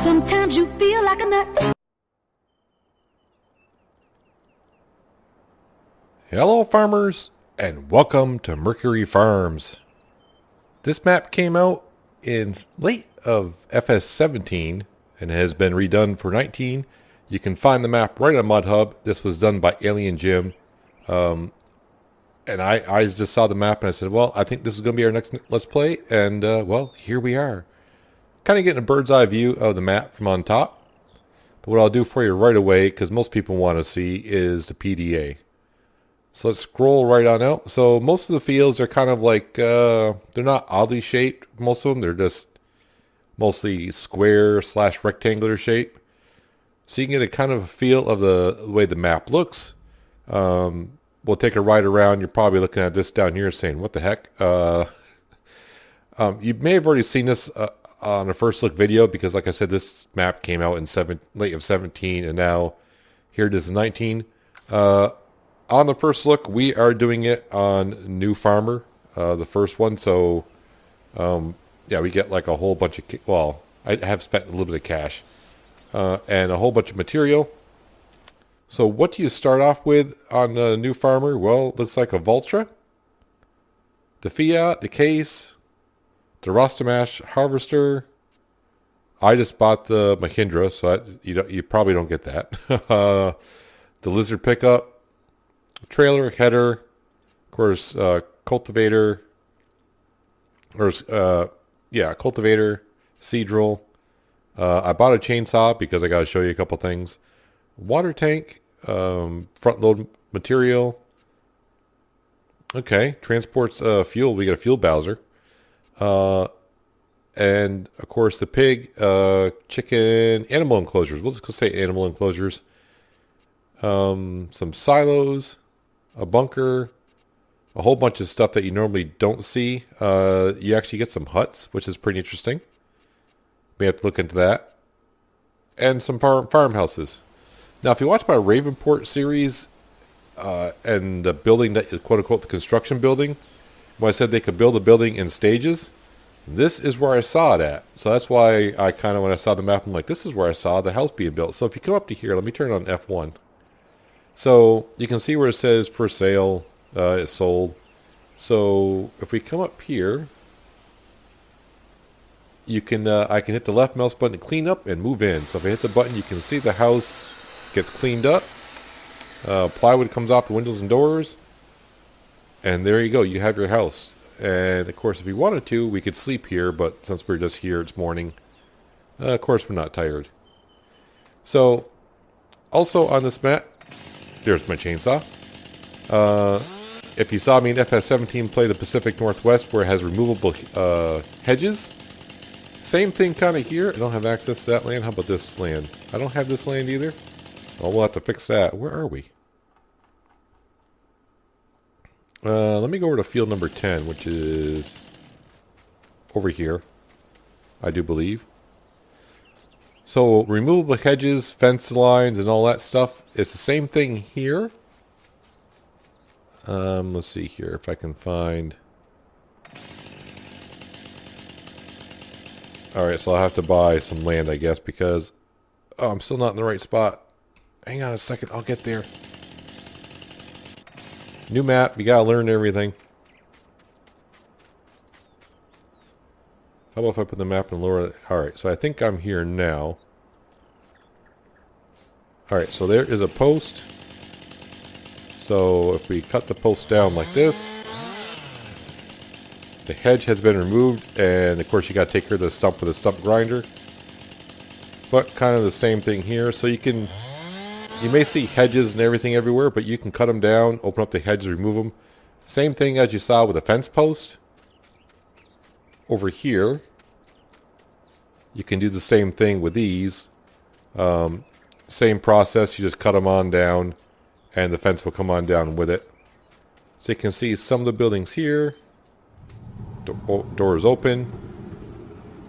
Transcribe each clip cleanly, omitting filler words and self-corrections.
Sometimes you feel like a nut. Hello farmers, and welcome to Mercury Farms. This map came out in late of FS17 and has been redone for 19. You can find the map right on MudHub. This was done by Alien Jim. And I just saw the map and I said, well, I think this is going to be our next Let's Play. And, well, here we are. Kind of getting a bird's eye view of the map from on top. But what I'll do for you right away, because most people want to see, is the PDA. So let's scroll right on out. So most of the fields are kind of like, they're not oddly shaped, most of them. They're just mostly square / rectangular shape. So you can get a kind of a feel of the way the map looks. We'll take a ride around. You're probably looking at this down here saying, what the heck? You may have already seen this on a first look video because, like I said, this map came out in late of 17, and now here it is in 19. On the first look, we are doing it on New Farmer, the first one. So, yeah, we get like a whole bunch of, well, I have spent a little bit of cash and a whole bunch of material. So what do you start off with on New Farmer? Well, it looks like a Vultra, the Fiat, the Case, the Rostamash Harvester. I just bought the Mahindra, so you probably don't get that. The Lizard Pickup, trailer, header, of course, cultivator, or cultivator, seed drill. I bought a chainsaw because I got to show you a couple things. Water tank, front load material. Okay, transports fuel. We got a fuel bowser. And of course the pig, chicken, animal enclosures. We'll just say animal enclosures. Some silos, a bunker, a whole bunch of stuff that you normally don't see. You actually get some huts, which is pretty interesting. May have to look into that. And some farmhouses. Now, if you watch my Ravenport series, and the building that is quote-unquote the construction building, when I said they could build a building in stages, this is where I saw it at. So that's why I kind of, when I saw the map, I'm like, this is where I saw the house being built. So if you come up to here, let me turn on F1. So you can see where it says for sale, it's sold. So if we come up here, you can I can hit the left mouse button to clean up and move in. So if I hit the button, you can see the house gets cleaned up. Plywood comes off the windows and doors. And there you go. You have your house. And of course, if we wanted to, we could sleep here. But since we're just here, it's morning. Of course, we're not tired. So also on this map, there's my chainsaw. If you saw me in FS17 play the Pacific Northwest where it has removable hedges, same thing kind of here. I don't have access to that land. How about this land? I don't have this land either. Well, we'll have to fix that. Where are we? Let me go over to field number 10, which is over here, I do believe. So removable hedges, fence lines, and all that stuff. It's the same thing here. Let's see here if I can find. Alright, so I'll have to buy some land, I guess, because I'm still not in the right spot. Hang on a second, I'll get there. New map, you gotta learn everything. How about if I put the map in lower? Alright, so I think I'm here now. Alright, so there is a post. So if we cut the post down like this, the hedge has been removed, and of course you gotta take care of the stump with a stump grinder. But kind of the same thing here. So you may see hedges and everything everywhere, but you can cut them down, open up the hedges, remove them. Same thing as you saw with a fence post. Over here, you can do the same thing with these. Same process, you just cut them on down, and the fence will come on down with it. So you can see some of the buildings here. Door is open.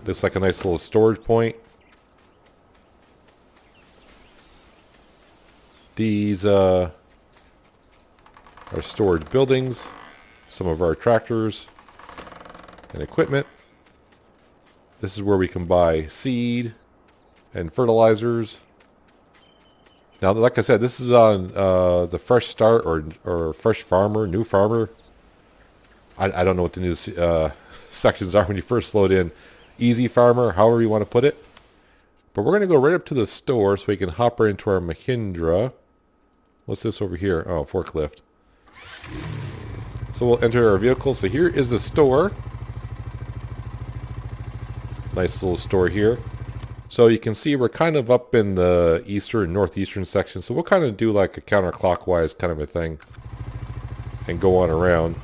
Looks like a nice little storage point. These are storage buildings. Some of our tractors and equipment. This is where we can buy seed, and fertilizers. Now, like I said, this is on the Fresh Start or Fresh Farmer, New Farmer. I don't know what the new sections are when you first load in. Easy Farmer, however you want to put it. But we're going to go right up to the store so we can hop right into our Mahindra. What's this over here? Oh, forklift. So we'll enter our vehicle. So here is the store. Nice little store here. So you can see we're kind of up in the eastern, northeastern section. So we'll kind of do like a counterclockwise kind of a thing and go on around.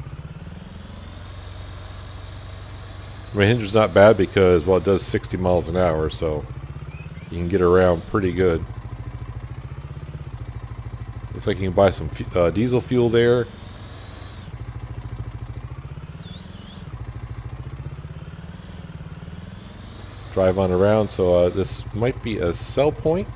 Mahindra's not bad because, well, it does 60 miles an hour, so you can get around pretty good. Looks like you can buy some diesel fuel there. Drive on around, so this might be a sell point.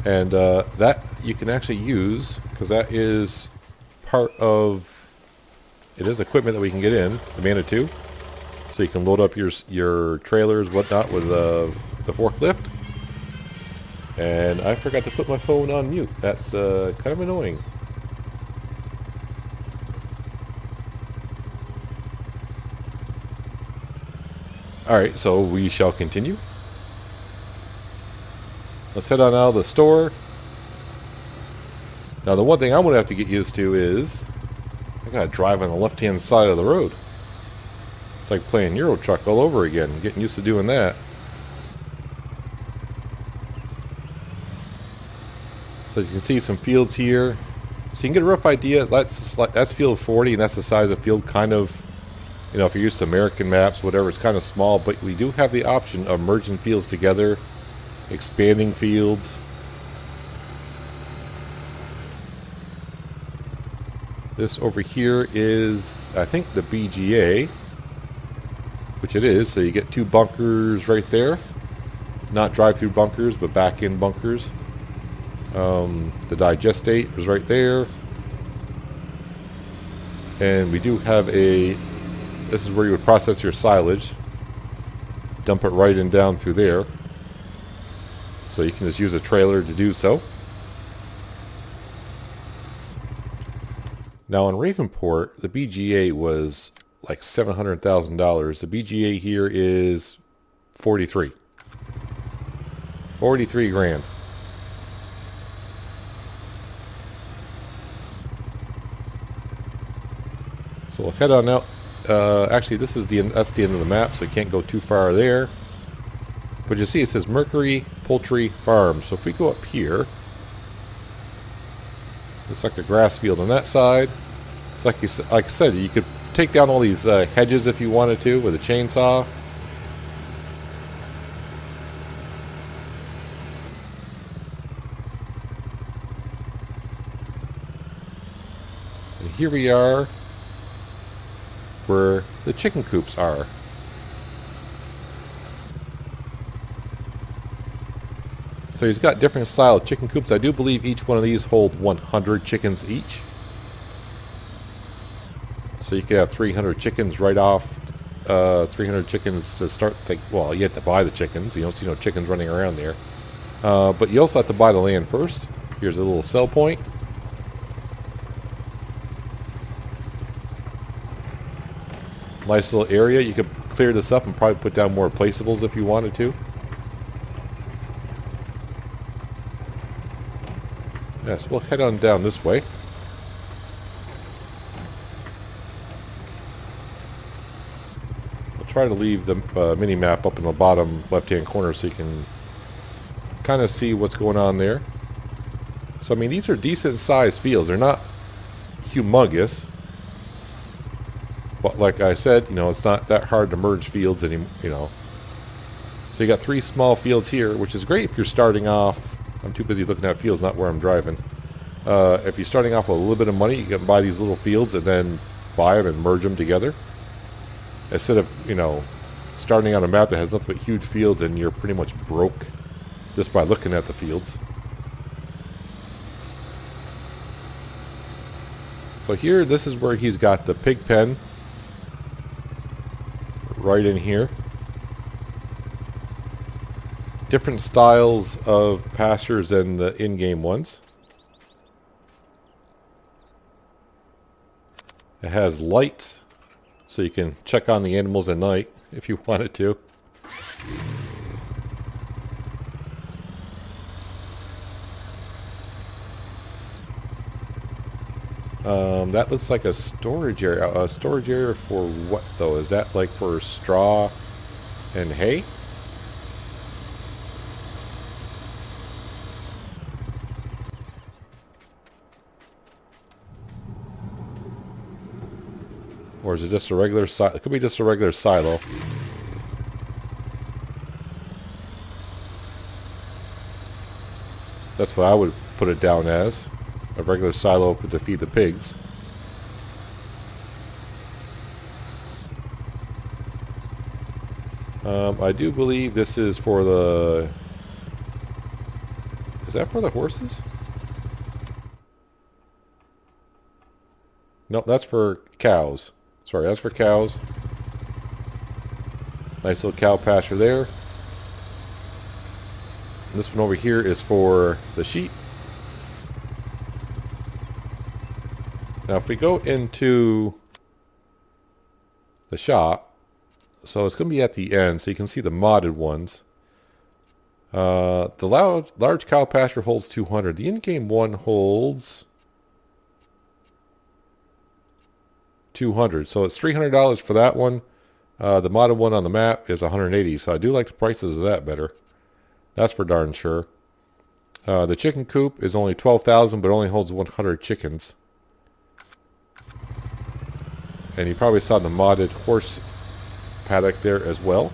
And that you can actually use, because that is part of, it is equipment that we can get in, the Manitou. So you can load up your trailers, whatnot, with the forklift. And I forgot to put my phone on mute. That's kind of annoying. Alright, so we shall continue. Let's head on out of the store. Now the one thing I'm going to have to get used to is I got to drive on the left-hand side of the road. It's like playing Euro Truck all over again. Getting used to doing that. So you can see some fields here. So you can get a rough idea. That's field 40, and that's the size of field, kind of, you know, if you're used to American maps, whatever, it's kind of small, but we do have the option of merging fields together, expanding fields. This over here is, I think, the BGA, which it is, so you get 2 bunkers right there. Not drive-through bunkers, but back-in bunkers. The digestate is right there. And we do have this is where you would process your silage. Dump it right and down through there. So you can just use a trailer to do so. Now in Ravenport, the BGA was like $700,000. The BGA here is 43 grand. So we'll head on out. Actually, that's the end of the map, so we can't go too far there. But you see, it says Mercury Poultry Farms. So if we go up here, looks like a grass field on that side. It's like I said, you could take down all these hedges if you wanted to with a chainsaw. And here we are, where the chicken coops are. So he's got different style of chicken coops. I do believe each one of these hold 100 chickens each. So you could have 300 chickens right off. 300 chickens to start. Well, you have to buy the chickens. You don't see no chickens running around there. But you also have to buy the land first. Here's a little sell point. Nice little area. You could clear this up and probably put down more placeables if you wanted to. Yes, we'll head on down this way. We'll try to leave the mini map up in the bottom left-hand corner so you can kind of see what's going on there. So I mean, these are decent sized fields. They're not humongous. But like I said, you know, it's not that hard to merge fields anymore, you know. So you got 3 small fields here, which is great if you're starting off. I'm too busy looking at fields, not where I'm driving. If you're starting off with a little bit of money, you can buy these little fields and then buy them and merge them together. Instead of, you know, starting on a map that has nothing but huge fields and you're pretty much broke just by looking at the fields. So So here, this is where he's got the pig pen right in here. Different styles of pastures than the in-game ones. It has lights, so you can check on the animals at night if you wanted to. That looks like a storage area. A storage area for what, though? Is that like for straw and hay? Or is it just a regular silo? It could be just a regular silo. That's what I would put it down as. A regular silo to feed the pigs. I do believe this is for the... Is that for the horses? No, that's for cows. Sorry, that's for cows. Nice little cow pasture there. And this one over here is for the sheep. Now if we go into the shop, so it's going to be at the end, so you can see the modded ones. The large cow pasture holds 200. The in-game one holds 200. So it's $300 for that one. The modded one on the map is 180. So I do like the prices of that better. That's for darn sure. The chicken coop is only 12,000, but only holds 100 chickens. And you probably saw the modded horse paddock there as well.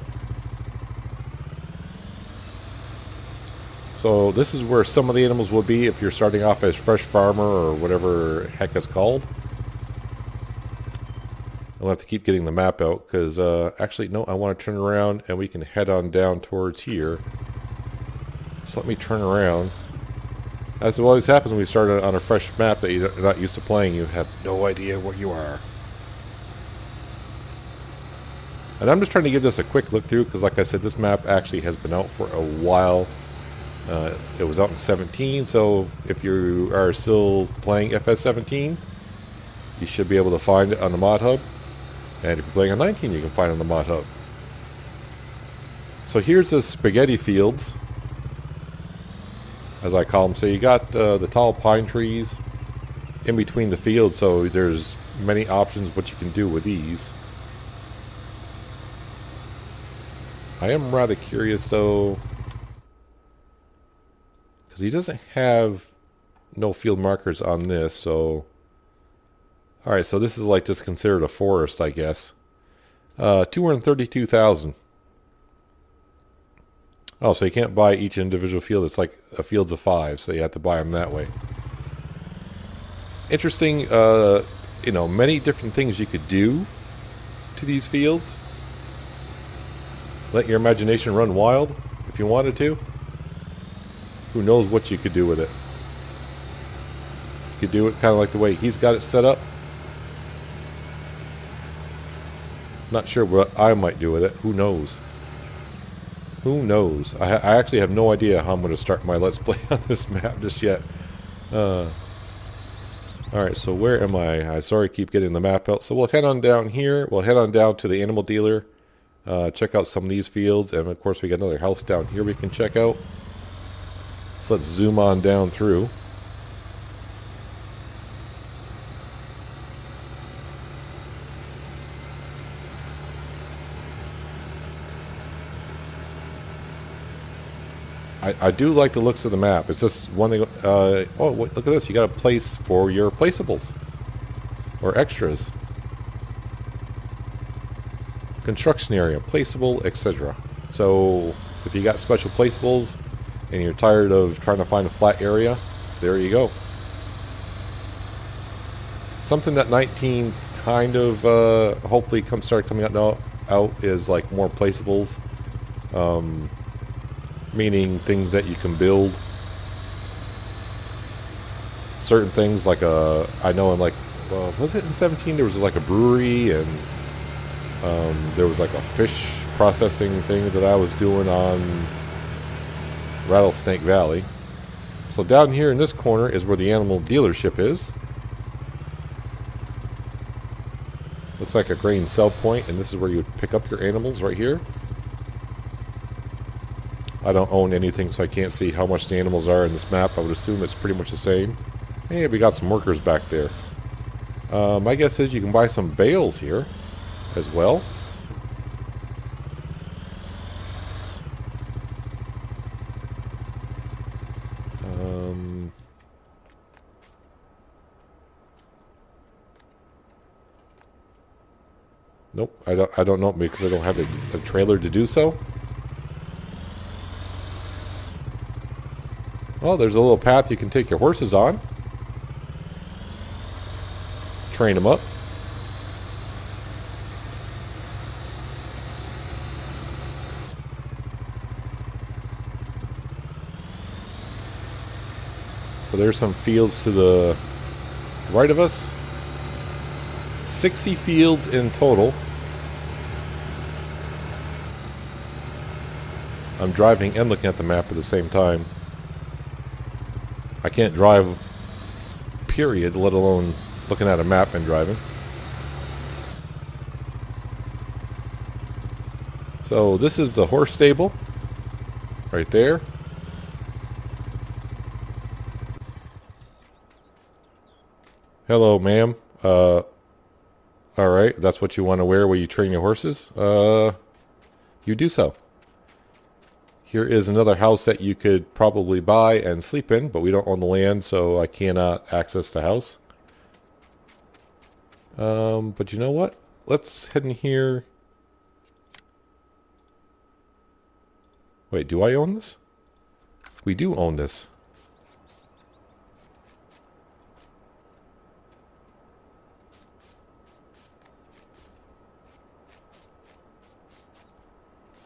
So this is where some of the animals will be if you're starting off as fresh farmer or whatever heck it's called. I'll have to keep getting the map out because actually no, I want to turn around and we can head on down towards here. So let me turn around. As always happens when we start on a fresh map that you're not used to playing, you have no idea where you are. And I'm just trying to give this a quick look through because like I said, this map actually has been out for a while. It was out in 17, so if you are still playing FS17, you should be able to find it on the mod hub. And if you're playing on 19, you can find it on the mod hub. So here's the spaghetti fields, as I call them. So you got the tall pine trees in between the fields, so there's many options what you can do with these. I am rather curious though, because he doesn't have no field markers on this, so... Alright, so this is like just considered a forest, I guess. 232,000. Oh, so you can't buy each individual field. It's like a fields of 5, so you have to buy them that way. Interesting, you know, many different things you could do to these fields. Let your imagination run wild if you wanted to. Who knows what you could do with it. You could do it kind of like the way he's got it set up. Not sure what I might do with it. Who knows? Who knows? I actually have no idea how I'm going to start my Let's Play on this map just yet. Alright, so where am I? I sorry, keep getting the map out. So we'll head on down here. We'll head on down to the animal dealer. Check out some of these fields. And of course we got another house down here we can check out. So let's zoom on down through. I do like the looks of the map. It's just one thing. Oh, wait, look at this. You got a place for your placeables or extras. Construction area, placeable, etc. So if you got special placeables and you're tired of trying to find a flat area, there you go. Something that 19 kind of hopefully start coming out is like more placeables. Meaning things that you can build. Certain things like I know in like well, was it in 17? There was like a brewery, and there was like a fish processing thing that I was doing on Rattlesnake Valley. So down here in this corner is where the animal dealership is. Looks like a grain sell point, and this is where you would pick up your animals right here. I don't own anything, so I can't see how much the animals are in this map. I would assume it's pretty much the same. Hey, we got some workers back there. My guess is you can buy some bales here as well. Nope, I don't know because I don't have a trailer to do so. Well, there's a little path you can take your horses on. Train them up. So there's some fields to the right of us. 60 fields in total. I'm driving and looking at the map at the same time. I can't drive, period, let alone looking at a map and driving. So this is the horse stable right there. Hello, ma'am. Alright, that's what you want to wear while you train your horses? You do so. Here is another house that you could probably buy and sleep in, but we don't own the land, so I cannot access the house. But you know what? Let's head in here. Wait, do I own this? We do own this.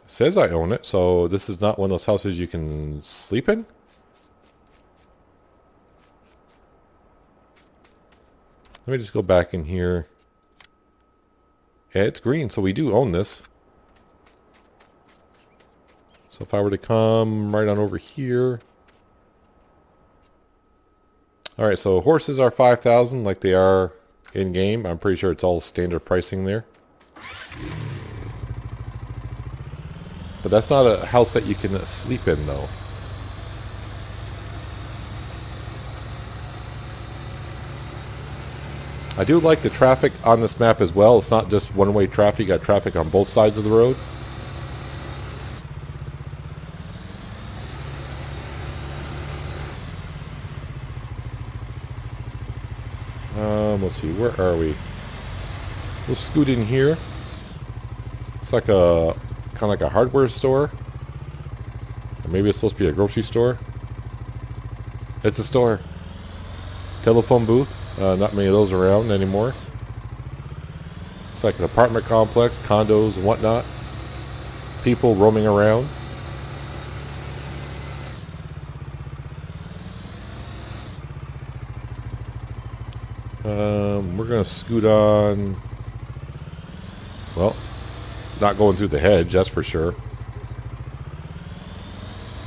It says I own it, so this is not one of those houses you can sleep in? Let me just go back in here. Yeah, it's green, so we do own this. So if I were to come right on over here. Alright, so horses are 5,000 like they are in-game. I'm pretty sure it's all standard pricing there. But that's not a house that you can sleep in, though. I do like the traffic on this map as well. It's not just one-way traffic. You got traffic on both sides of the road. Let's see, where are we? We'll scoot in here. It's like a kind of like a hardware store. Or maybe it's supposed to be a grocery store. It's a store. Telephone booth. Not many of those around anymore. It's like an apartment complex, condos and whatnot. People roaming around. We're going to scoot on. Well, not going through the hedge, that's for sure.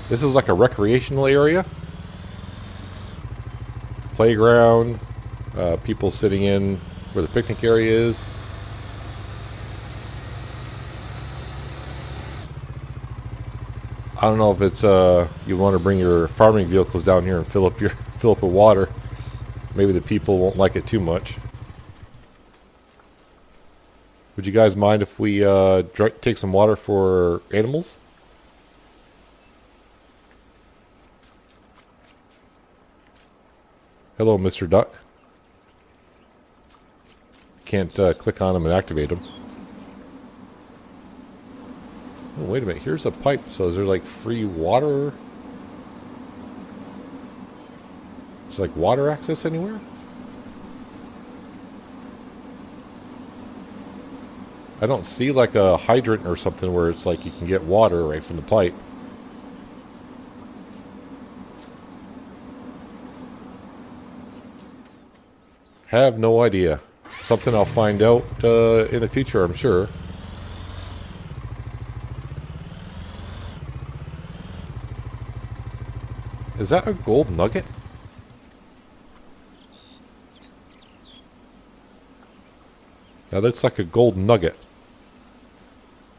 This is like a recreational area. Playground. People sitting in where the picnic area is. I don't know if it's you want to bring your farming vehicles down here and fill up with water. Maybe the people won't like it too much. Would you guys mind if we take some water for animals? Hello, Mr. Duck. Can't click on them and activate them. Oh, wait a minute. Here's a pipe. So is there like free water? Is there like water access anywhere? I don't see like a hydrant or something where it's like you can get water right from the pipe. Have no idea. Something I'll find out in the future, I'm sure. Is that a gold nugget? That looks like a gold nugget.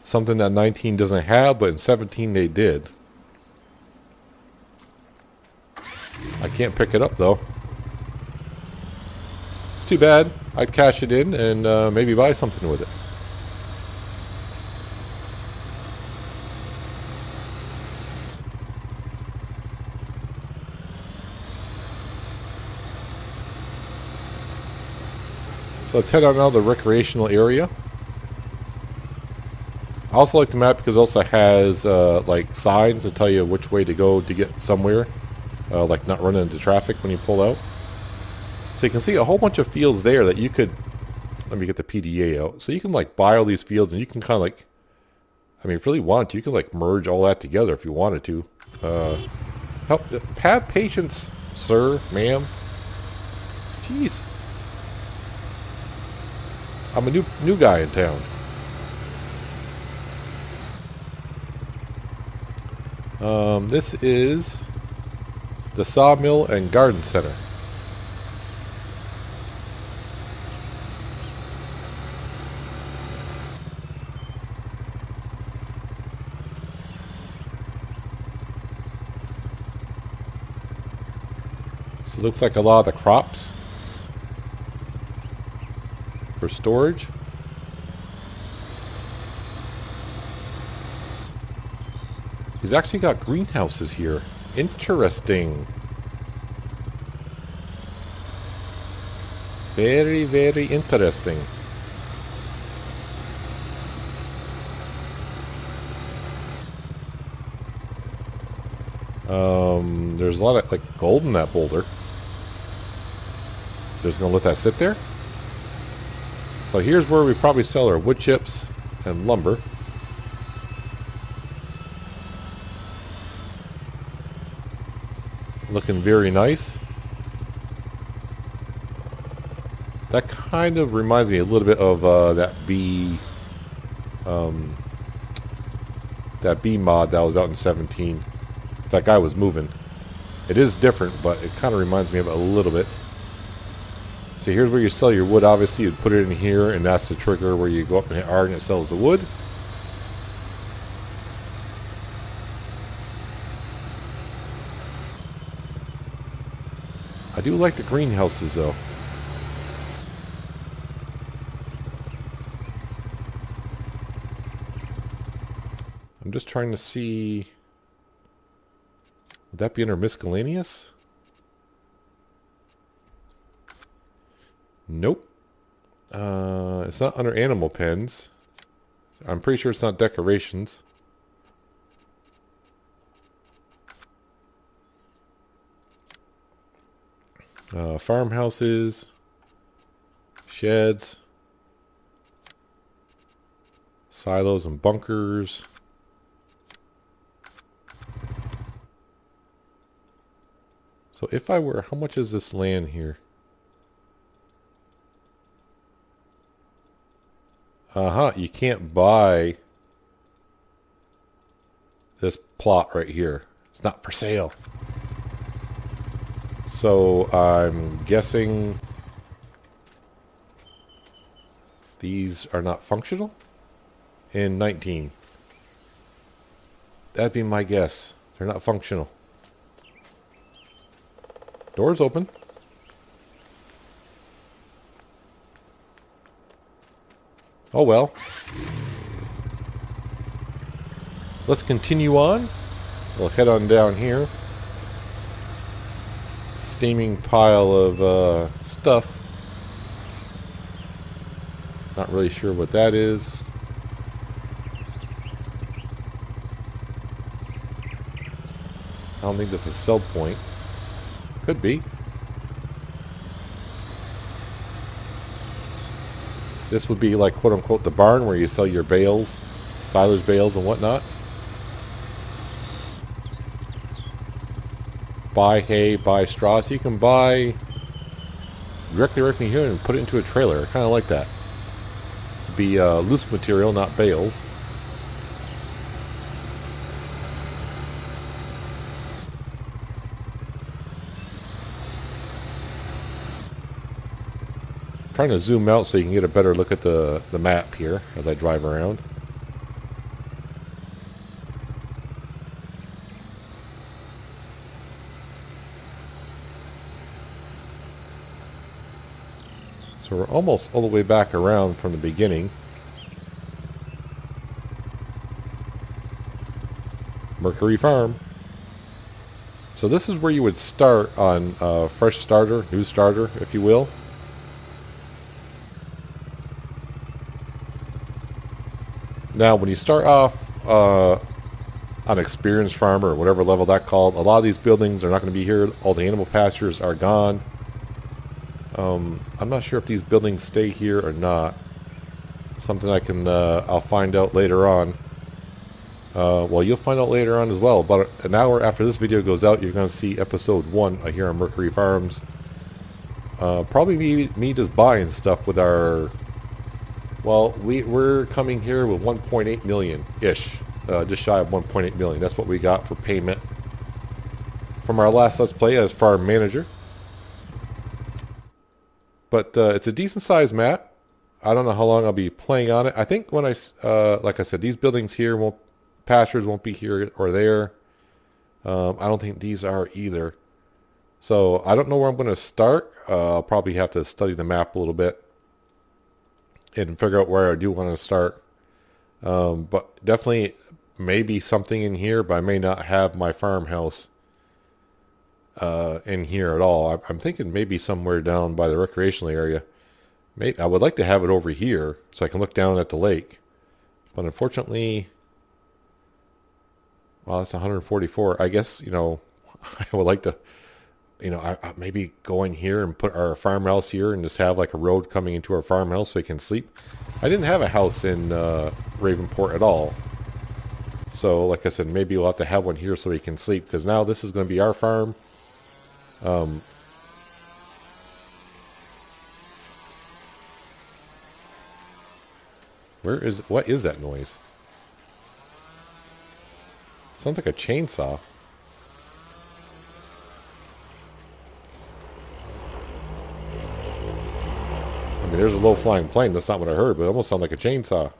Something that 19 doesn't have, but in 17 they did. I can't pick it up though. It's too bad. I'd cash it in and maybe buy something with it. So let's head on out of the recreational area. I also like the map because it also has like signs to tell you which way to go to get somewhere. Like not running into traffic when you pull out. So you can see a whole bunch of fields there that you could... Let me get the PDA out. So you can like buy all these fields and you can kind of like... I mean, if you really want to, you can like merge all that together if you wanted to. Have patience, sir, ma'am. Jeez. I'm a new guy in town. This is the Sawmill and Garden Center. So it looks like a lot of the crops for storage. He's actually got greenhouses here. Interesting. Very, very interesting. There's a lot of like gold in that boulder. Just gonna let that sit there. So here's where we probably sell our wood chips and lumber. Looking very nice. That kind of reminds me a little bit of that bee mod that was out in 17. That guy was moving. It is different, but it kind of reminds me of it a little bit. So here's where you sell your wood. Obviously, you'd put it in here, and that's the trigger where you go up and hit R and it sells the wood. I do like the greenhouses, though. I'm just trying to see... Would that be under miscellaneous? Nope. It's not under animal pens. I'm pretty sure it's not decorations. Farmhouses. Sheds. Silos and bunkers. So if I were, how much is this land here? You can't buy this plot right here. It's not for sale. So I'm guessing these are not functional in 19. That'd be my guess. They're not functional. Doors open. Oh well. Let's continue on. We'll head on down here. Steaming pile of stuff. Not really sure what that is. I don't think that's a sell point. Could be. This would be like quote-unquote the barn where you sell your bales, silage bales and whatnot. Buy hay, buy straw. So you can buy directly right from here and put it into a trailer. I kind of like that. It'd be loose material, not bales. Trying to zoom out so you can get a better look at the map here as I drive around. So we're almost all the way back around from the beginning. Mercury Farm. So this is where you would start on fresh starter, new starter, if you will. Now, when you start off on experienced farmer or whatever level that called, a lot of these buildings are not going to be here. All the animal pastures are gone. I'm not sure if these buildings stay here or not. Something I'll find out later on. Well, you'll find out later on as well. About an hour after this video goes out, you're going to see episode 1 here on Mercury Farms. Probably me just buying stuff with our... Well, we're coming here with 1.8 million-ish. Just shy of 1.8 million. That's what we got for payment from our last Let's Play as farm manager. But it's a decent-sized map. I don't know how long I'll be playing on it. I think when like I said, these buildings here pastures won't be here or there. I don't think these are either. So I don't know where I'm going to start. I'll probably have to study the map a little bit and figure out where I do want to start. But definitely maybe something in here, but I may not have my farmhouse in here at all. I'm thinking maybe somewhere down by the recreational area. I would like to have it over here so I can look down at the lake. But unfortunately, well, that's 144. I guess, I would like to, I maybe go in here and put our farmhouse here and just have like a road coming into our farmhouse so we can sleep. I didn't have a house in Ravenport at all. So, like I said, maybe we'll have to have one here so we can sleep, because now this is going to be our farm. What is that noise? Sounds like a chainsaw. I mean, there's a low-flying plane. That's not what I heard, but it almost sounded like a chainsaw.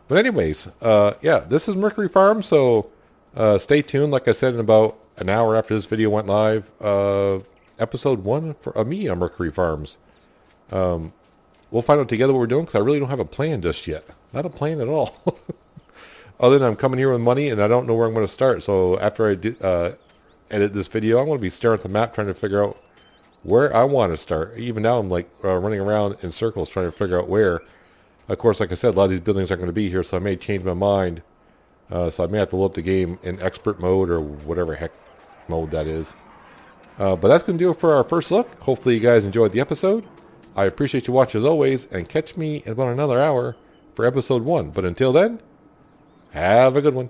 But anyways, yeah, this is Mercury Farm, so stay tuned. Like I said, in about an hour after this video went live, episode 1 of me on Mercury Farms. We'll find out together what we're doing, because I really don't have a plan just yet. Not a plan at all. Other than I'm coming here with money, and I don't know where I'm going to start. So after I edit this video, I'm going to be staring at the map trying to figure out where I want to start. Even now, I'm like running around in circles trying to figure out where. Of course, like I said, a lot of these buildings aren't going to be here, so I may change my mind. So I may have to load up the game in expert mode or whatever heck mode that is. But that's going to do it for our first look. Hopefully you guys enjoyed the episode. I appreciate you watching as always, and catch me in about another hour for episode 1. But until then, have a good one.